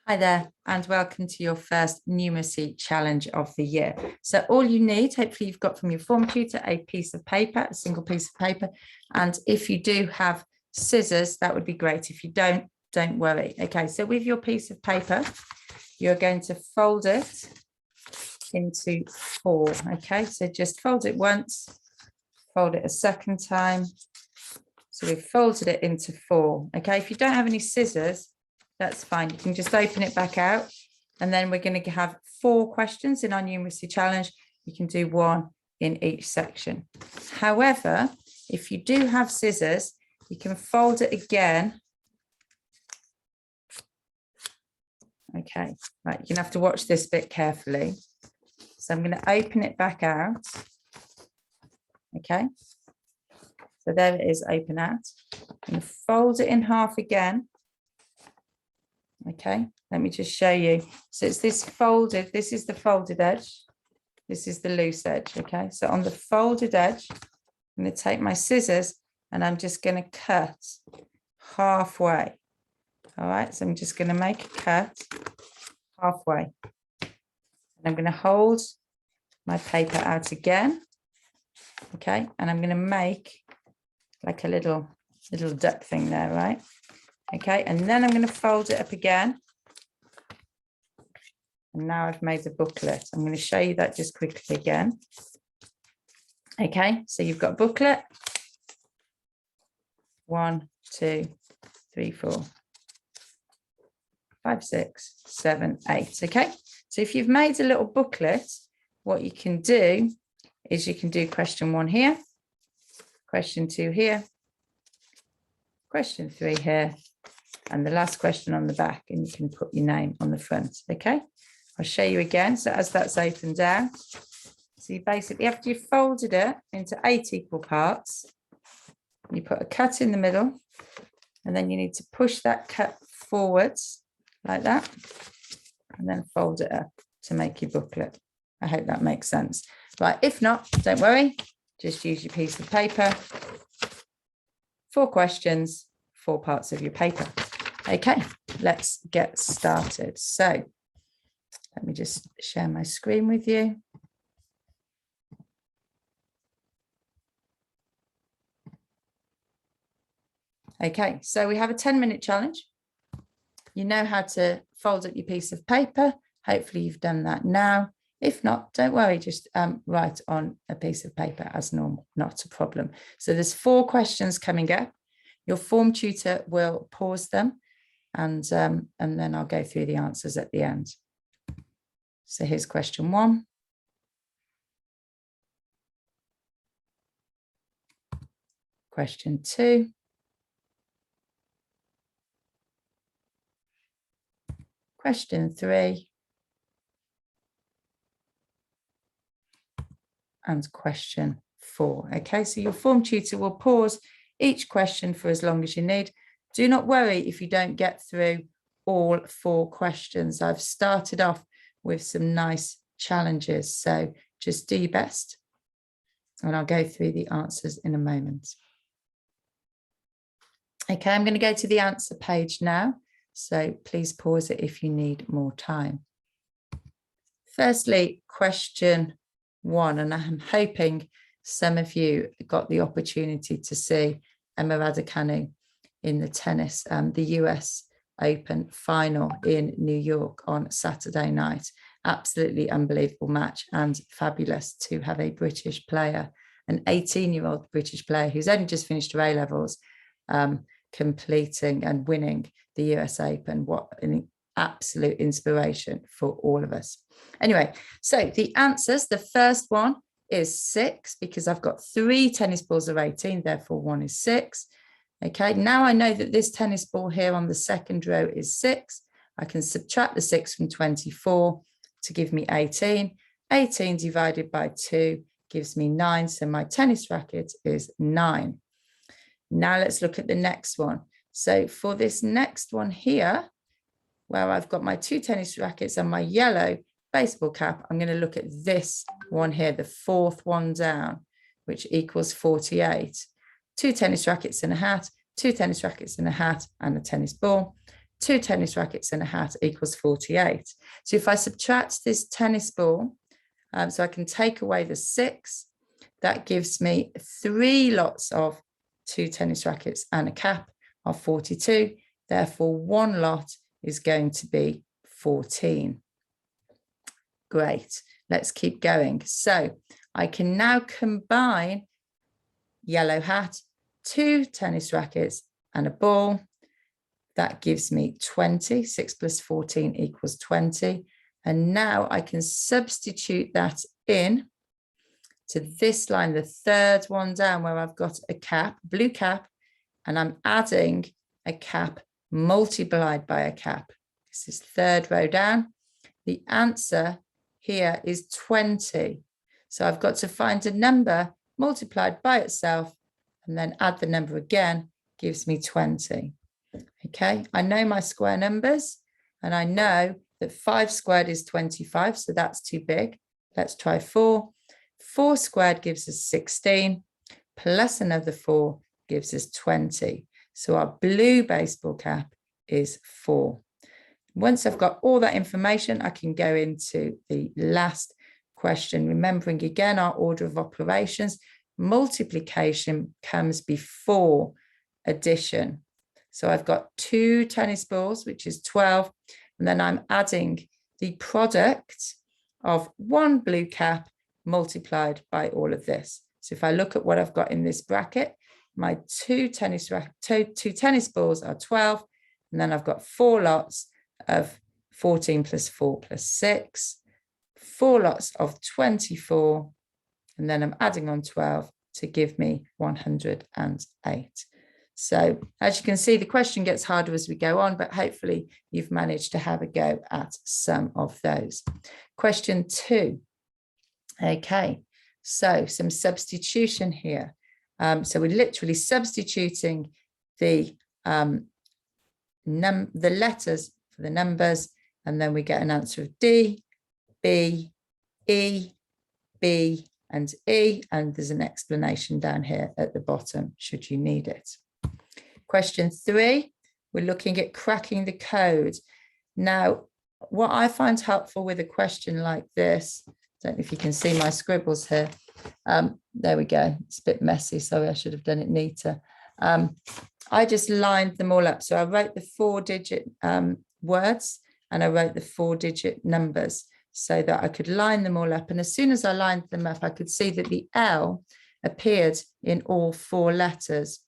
Hi there, and welcome to your first numeracy challenge of the year. So all you need, hopefully you've got from your form tutor, a piece of paper, a single piece of paper. And if you do have scissors, that would be great. If you don't worry. Okay, so with your piece of paper, you're going to fold it into four. Okay, so just fold it once, fold it a second time. So we've folded it into four. Okay, if you don't have any scissors, that's fine. You can just open it back out. And then we're going to have 4 questions in our numeracy challenge. You can do 1 in each section. However, if you do have scissors, you can fold it again. Okay, right, you're going to have to watch this bit carefully. So I'm going to open it back out. Okay, so there it is, open out. I'm going to fold it in half again. Okay, let me just show you. So it's this folded, this is the folded edge. This is the loose edge. Okay, so on the folded edge, I'm going to take my scissors and I'm just going to cut halfway. All right, so I'm just going to make a cut halfway. And I'm going to hold my paper out again. Okay, and I'm going to make like a little duck thing there, right? Okay, and then I'm going to fold it up again. And now I've made a booklet. I'm going to show you that just quickly again. Okay, so you've got a booklet. 1, 2, 3, 4, 5, 6, 7, 8. Okay, so if you've made a little booklet, what you can do is you can do question 1 here, question 2 here, question 3 here, and the last question on the back, and you can put your name on the front. Okay, I'll show you again. So as that's opened down, so you basically, after you've folded it into 8 equal parts, you put a cut in the middle, and then you need to push that cut forwards like that, and then fold it up to make your booklet. I hope that makes sense. Right, if not, don't worry, just use your piece of paper. 4 questions, 4 parts of your paper. Okay, let's get started. So let me just share my screen with you. Okay, so we have a 10-minute challenge. You know how to fold up your piece of paper. Hopefully you've done that now. If not, don't worry, just write on a piece of paper as normal, not a problem. So there's 4 questions coming up. Your form tutor will pause them and then I'll go through the answers at the end. So here's question 1. Question 2. Question 3. And question 4. Okay, so your form tutor will pause each question for as long as you need. Do not worry if you don't get through all 4 questions. I've started off with some nice challenges, so just do your best. And I'll go through the answers in a moment. Okay, I'm going to go to the answer page now. So please pause it if you need more time. Firstly, question 1, and I'm hoping some of you got the opportunity to see Emma Raducanu in the tennis, the US Open final in New York on Saturday night. Absolutely unbelievable match, and fabulous to have a British player, an 18-year-old British player who's only just finished her A-levels, completing and winning the US Open. What an absolute inspiration for all of us. Anyway, so the answers, the first one is 6, because I've got 3 tennis balls of 18, therefore 1 is 6. Okay, now I know that this tennis ball here on the second row is 6. I can subtract the 6 from 24 to give me 18. 18 divided by 2 gives me 9, so my tennis racket is 9. Now let's look at the next one. So for this next one here, where I've got my 2 tennis rackets and my yellow baseball cap, I'm going to look at this one here, the 4th one down, which equals 48. 2 tennis rackets and a hat, 2 tennis rackets and a hat, and a tennis ball. 2 tennis rackets and a hat equals 48. So if I subtract this tennis ball, so I can take away the 6, that gives me 3 lots of 2 tennis rackets and a cap of 42. Therefore, 1 lot is going to be 14. Great. Let's keep going. So I can now combine yellow hat, 2 tennis rackets and a ball. That gives me 20. 6 plus 14 equals 20. And now I can substitute that in to this line, the third one down, where I've got a cap, blue cap, and I'm adding a cap multiplied by a cap. This is third row down. The answer here is 20. So I've got to find a number multiplied by itself and then add the number again, gives me 20. Okay, I know my square numbers and I know that 5 squared is 25, so that's too big. Let's try 4. 4 squared gives us 16, plus another 4 gives us 20. So our blue baseball cap is 4. Once I've got all that information, I can go into the last question, remembering again our order of operations. Multiplication comes before addition. So I've got 2 tennis balls, which is 12, and then I'm adding the product of 1 blue cap multiplied by all of this. So if I look at what I've got in this bracket, my 2 tennis balls are 12, and then I've got 4 lots of 14 plus 4 plus 6, 4 lots of 24, and then I'm adding on 12 to give me 108. So as you can see, the question gets harder as we go on, but hopefully you've managed to have a go at some of those. Question 2. Okay, so some substitution here. So we're literally substituting the letters for the numbers, and then we get an answer of D, B, E, B, and E, and there's an explanation down here at the bottom, should you need it. Question 3, we're looking at cracking the code. Now, what I find helpful with a question like this, I don't know if you can see my scribbles here. There we go. It's a bit messy. Sorry, I should have done it neater. I just lined them all up. So I wrote the 4-digit words and I wrote the 4-digit numbers so that I could line them all up. And as soon as I lined them up, I could see that the L appeared in all 4 letters.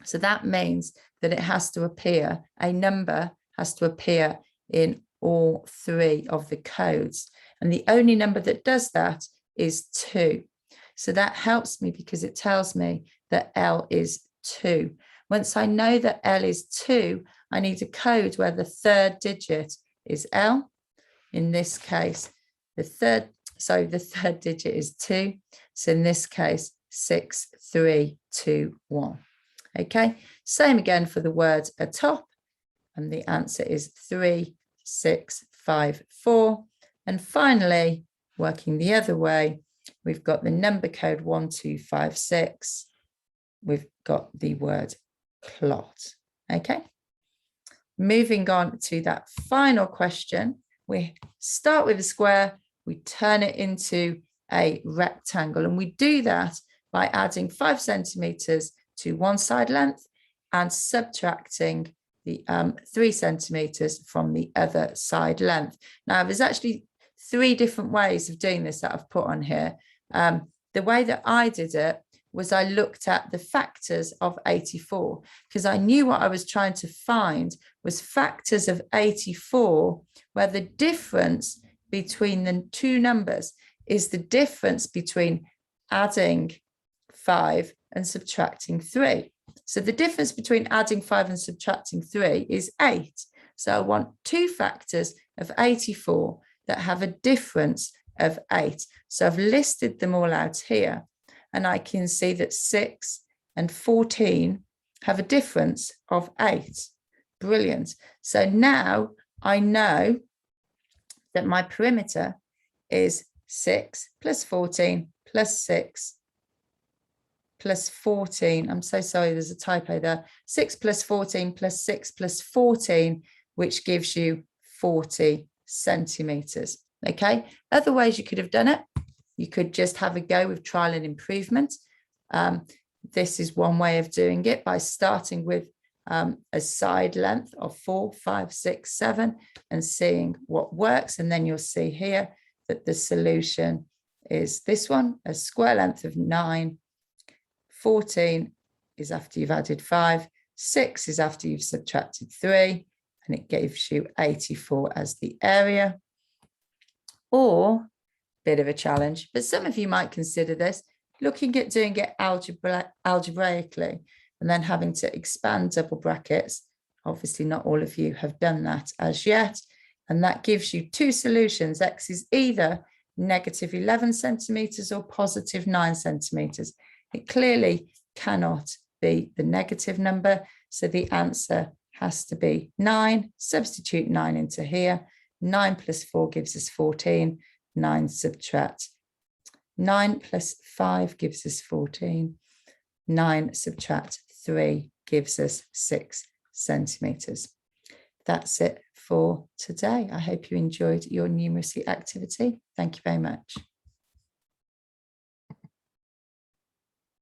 So that means that it has to appear, a number has to appear in all 3 of the codes. And the only number that does that is 2. So that helps me because it tells me that L is 2. Once I know that L is 2, I need a code where the 3rd digit is L. In this case, the third digit is 2. So in this case, 6, 3, 2, 1. Okay, same again for the word atop. And the answer is 3, 6, 5, 4. And finally, working the other way, we've got the number code 1256. We've got the word plot. Okay. Moving on to that final question. We start with a square, we turn it into a rectangle, and we do that by adding 5 centimeters to one side length and subtracting the 3 centimeters from the other side length. Now, there's actually 3 different ways of doing this that I've put on here. The way that I did it was I looked at the factors of 84 because I knew what I was trying to find was factors of 84 where the difference between the 2 numbers is the difference between adding 5 and subtracting 3. So the difference between adding 5 and subtracting 3 is 8. So I want 2 factors of 84 that have a difference of 8. So I've listed them all out here, and I can see that 6 and 14 have a difference of 8. Brilliant. So now I know that my perimeter is 6 plus 14 plus 6 plus 14. I'm so sorry, there's a typo there. 6 plus 14 plus 6 plus 14, which gives you 40 centimeters. Okay, other ways you could have done it. You could just have a go with trial and improvement. This is one way of doing it, by starting with a side length of 4, 5, 6, 7 and seeing what works. And then you'll see here that the solution is this one, a square length of 9. 14 is after you've added 5. 6 is after you've subtracted 3. And it gives you 84 as the area. Or, bit of a challenge, but some of you might consider this, looking at doing it algebraically and then having to expand double brackets. Obviously, not all of you have done that as yet. And that gives you two solutions. X is either negative 11 centimeters or positive 9 centimeters. It clearly cannot be the negative number. So the answer has to be 9. Substitute 9 into here. 9 plus 4 gives us 14. 9 subtract 9 plus 5 gives us 14. 9 subtract 3 gives us 6 centimeters. That's it for today. I hope you enjoyed your numeracy activity. Thank you very much.